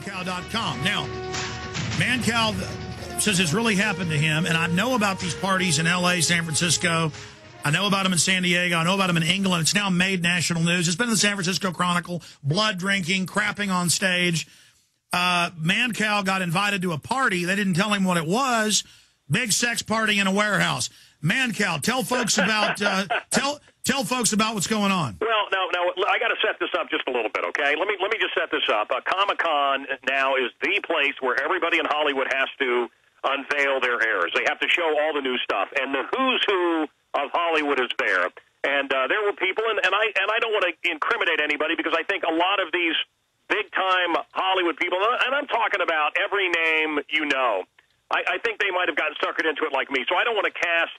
mancow.com. Now, Mancow says it's really happened to him, and I know about these parties in L.A., San Francisco. I know about them in San Diego. I know about them in England. It's now made national news. It's been in the San Francisco Chronicle. Blood drinking, crapping on stage. Mancow got invited to a party. They didn't tell him what it was. Big sex party in a warehouse. Mancow, tell folks about tell folks about what's going on. Well, now I got to set this up just a little bit, okay? Let me just set this up. Comic-Con now is the place where everybody in Hollywood has to unveil their heirs. They have to show all the new stuff, and the who's who of Hollywood is there. And there were people, and I don't want to incriminate anybody because I think a lot of these big-time Hollywood people, and I'm talking about every name you know, I think they might have gotten suckered into it like me. So I don't want to cast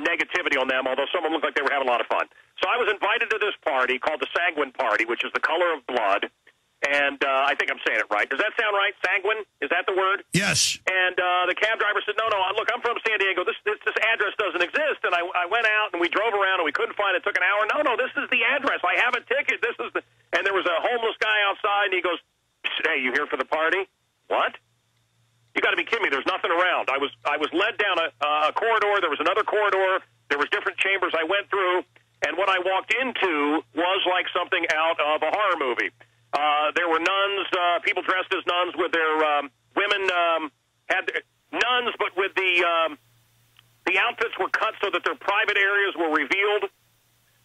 negativity on them, although some of them looked like they were having a lot of fun. So I was invited to this party called the Sanguine Party, which is the color of blood. And I think I'm saying it right. Does that sound right? Sanguine? Is that the word? Yes. And the cab driver said, no, look, I'm from San Diego. This address doesn't exist. And I went out and we drove around and we couldn't find it. It took an hour. No, this is the address. I have a ticket. This is the... And there was a homeless guy outside and he goes, hey, you here for the party? What? You got to be kidding me. There's nothing around. I was led down a corridor. There was another corridor. There was different chambers I went through. And what I walked into was like something out of a horror movie. There were nuns, people dressed as nuns with their women had nuns, but with the outfits were cut so that their private areas were revealed.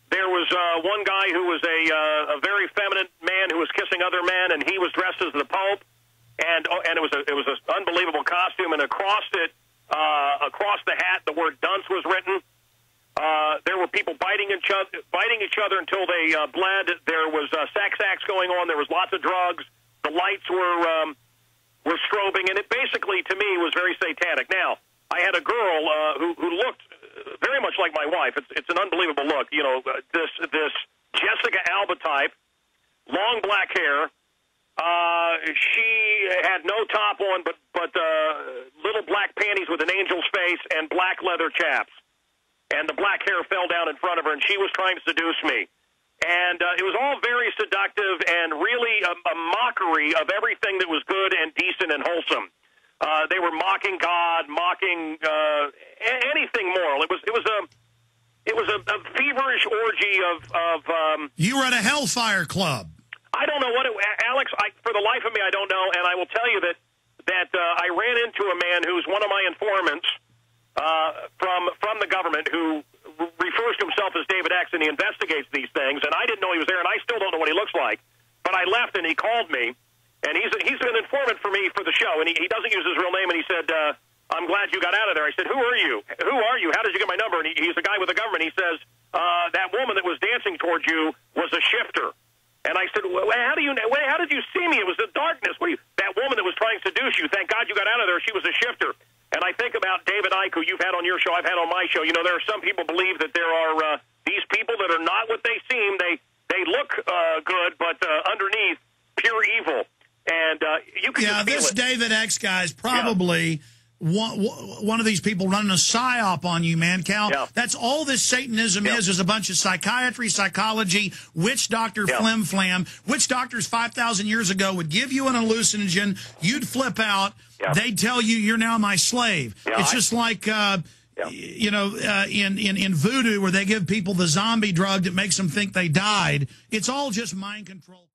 There was one guy who was a very feminine man who was kissing other men, and he was dressed as the Pope. And it was an unbelievable costume, and across it, across the hat, the word "dunce" was written. There were people biting each other until they bled. There was sex acts going on. There was lots of drugs. The lights were strobing, and it basically, to me, was very satanic. Now, I had a girl who looked very much like my wife. It's an unbelievable look. You know, this Jessica Alba type, long black hair. She had no top on, but little black panties with an angel's face and black leather chaps. And the black hair fell down in front of her, and she was trying to seduce me. And it was all very seductive and really a mockery of everything that was good and decent and wholesome. They were mocking God, mocking anything moral. It was a feverish orgy of. You were at a hellfire club. I don't know what it, Alex. For the life of me, I don't know. And I will tell you that I ran into a man who's one of my informants from the government who refers to himself as David X, and he investigates these things. And I didn't know he was there, and I still don't know what he looks like. But I left, and he called me, and he's an informant for me for the show. And he doesn't use his real name, and he said, I'm glad you got out of there. I said, who are you? Who are you? How did you get my number? And he's a guy with the government. He says, that woman that was dancing towards you was a shifter. And I said, well, how did you see me? It was the darkness. That woman that was trying to seduce you, thank God you got out of there. She was a shifter. And I think about David Icke, who you've had on your show, I've had on my show. You know, there are some people believe that there are these people that are not what they seem. They look good, but underneath, pure evil. And you can just feel this it. David X guy is probably one of these people running a psyop on you, Mancow. Yeah. That's all this Satanism is a bunch of psychiatry, psychology, witch doctor flim-flam. Witch doctors 5,000 years ago would give you an hallucinogen. You'd flip out. Yeah. They'd tell you, you're now my slave. Yeah, it's just like, you know, in voodoo where they give people the zombie drug that makes them think they died. It's all just mind control.